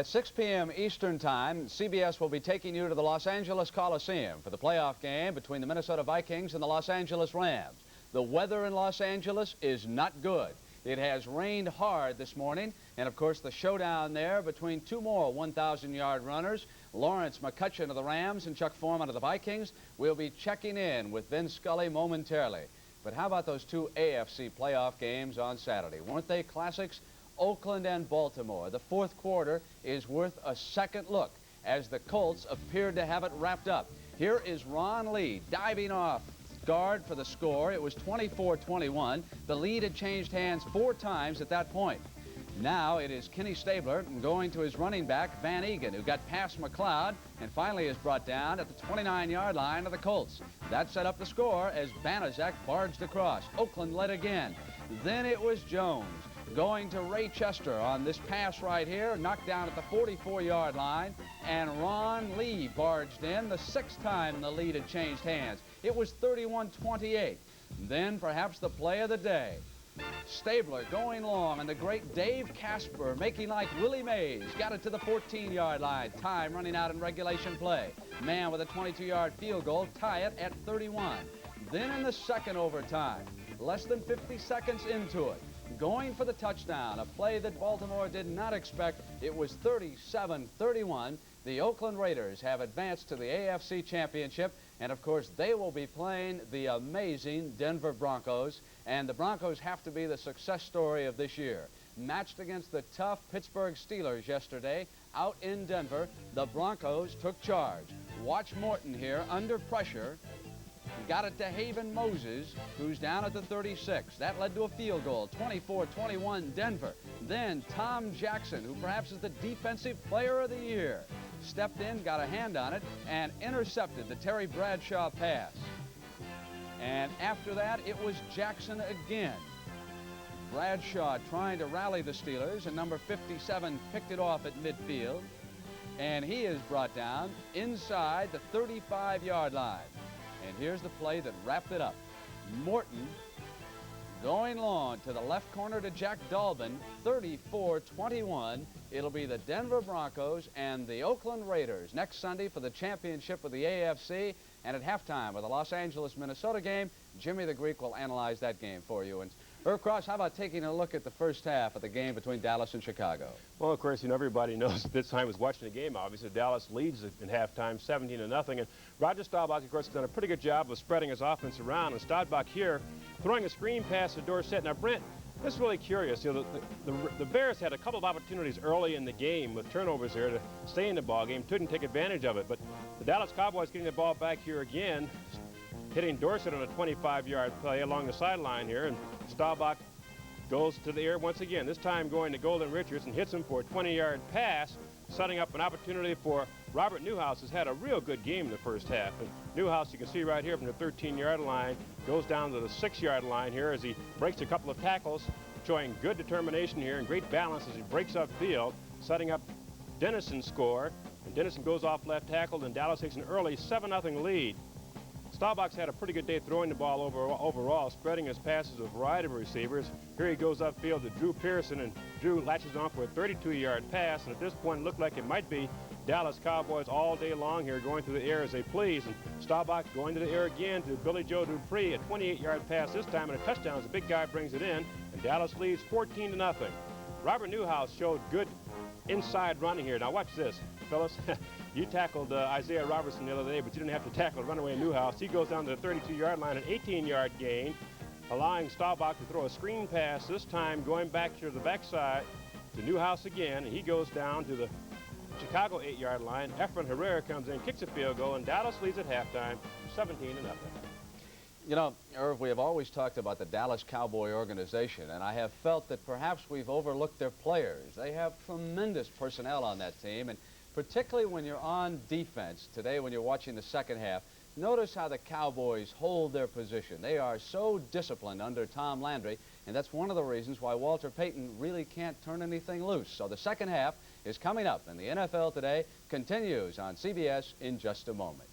At 6 p.m. Eastern Time, CBS will be taking you to the Los Angeles Coliseum for the playoff game between the Minnesota Vikings and the Los Angeles Rams. The weather in Los Angeles is not good. It has rained hard this morning, and of course the showdown there between two more 1,000-yard runners, Lawrence McCutcheon of the Rams and Chuck Foreman of the Vikings. We'll be checking in with Vin Scully momentarily. But how about those two AFC playoff games on Saturday? Weren't they classics? Oakland and Baltimore. The fourth quarter is worth a second look as the Colts appeared to have it wrapped up. Here is Ron Lee diving off guard for the score. It was 24-21. The lead had changed hands 4 times at that point. Now it is Kenny Stabler going to his running back, Van Egan, who got past McLeod and finally is brought down at the 29-yard line of the Colts. That set up the score as Banaszak barged across. Oakland led again. Then it was Jones going to Ray Chester on this pass right here, knocked down at the 44-yard line, and Ron Lee barged in the 6th time the lead had changed hands. It was 31-28. Then perhaps the play of the day. Stabler going long, and the great Dave Casper making like Willie Mays. Got it to the 14-yard line. Time running out in regulation play. Man with a 22-yard field goal, tie it at 31. Then in the second overtime, less than 50 seconds into it, going for the touchdown, a play that Baltimore did not expect. It was 37-31. The Oakland Raiders have advanced to the AFC Championship, and of course they will be playing the amazing Denver Broncos, and the Broncos have to be the success story of this year. Matched against the tough Pittsburgh Steelers yesterday out in Denver, the Broncos took charge. Watch Morton here under pressure. Got it to Haven Moses, who's down at the 36. That led to a field goal, 24-21 Denver. Then Tom Jackson, who perhaps is the defensive player of the year, stepped in, got a hand on it, and intercepted the Terry Bradshaw pass. And after that, it was Jackson again. Bradshaw trying to rally the Steelers, and number 57 picked it off at midfield. And he is brought down inside the 35-yard line. And here's the play that wrapped it up. Morton going long to the left corner to Jack Dalvin, 34-21. It'll be the Denver Broncos and the Oakland Raiders next Sunday for the championship of the AFC. And at halftime of the Los Angeles-Minnesota game, Jimmy the Greek will analyze that game for you. And Irv Cross, how about taking a look at the first half of the game between Dallas and Chicago? Well, of course, everybody knows at this time was watching the game, obviously. Dallas leads in halftime, 17-0. And Roger Staubach, of course, has done a pretty good job of spreading his offense around. And Staubach here throwing a screen pass to Dorsett. Now, Brent, this is really curious. The Bears had a couple of opportunities early in the game with turnovers there to stay in the ball game. Couldn't take advantage of it. But the Dallas Cowboys getting the ball back here again, hitting Dorsett on a 25-yard play along the sideline here. And Staubach goes to the air once again, this time going to Golden Richards and hits him for a 20-yard pass, setting up an opportunity for Robert Newhouse, who's had a real good game in the first half. And Newhouse, you can see right here from the 13-yard line, goes down to the 6-yard line here as he breaks a couple of tackles, showing good determination here and great balance as he breaks upfield, setting up Dennison's score. And Dennison goes off left tackle, and Dallas takes an early 7-0 lead. Staubach's had a pretty good day throwing the ball overall, spreading his passes to a variety of receivers. Here he goes upfield to Drew Pearson, and Drew latches on for a 32-yard pass. And at this point, it looked like it might be Dallas Cowboys all day long here, going through the air as they please. And Staubach going to the air again to Billy Joe Dupree, a 28-yard pass this time, and a touchdown as the big guy brings it in. And Dallas leads 14-0. Robert Newhouse showed good inside running here. Now watch this, fellas. You tackled Isaiah Robertson the other day, but you didn't have to tackle runaway Newhouse. He goes down to the 32-yard line, an 18-yard gain, allowing Staubach to throw a screen pass, this time going back to the backside to Newhouse again, and he goes down to the Chicago 8-yard line. Efren Herrera comes in, kicks a field goal, and Dallas leads at halftime, 17-0. You know, Irv, we have always talked about the Dallas Cowboy organization, and I have felt that perhaps we've overlooked their players. They have tremendous personnel on that team, and particularly when you're on defense today, when you're watching the second half, notice how the Cowboys hold their position. They are so disciplined under Tom Landry, and that's one of the reasons why Walter Payton really can't turn anything loose. So the second half is coming up, and the NFL Today continues on CBS in just a moment.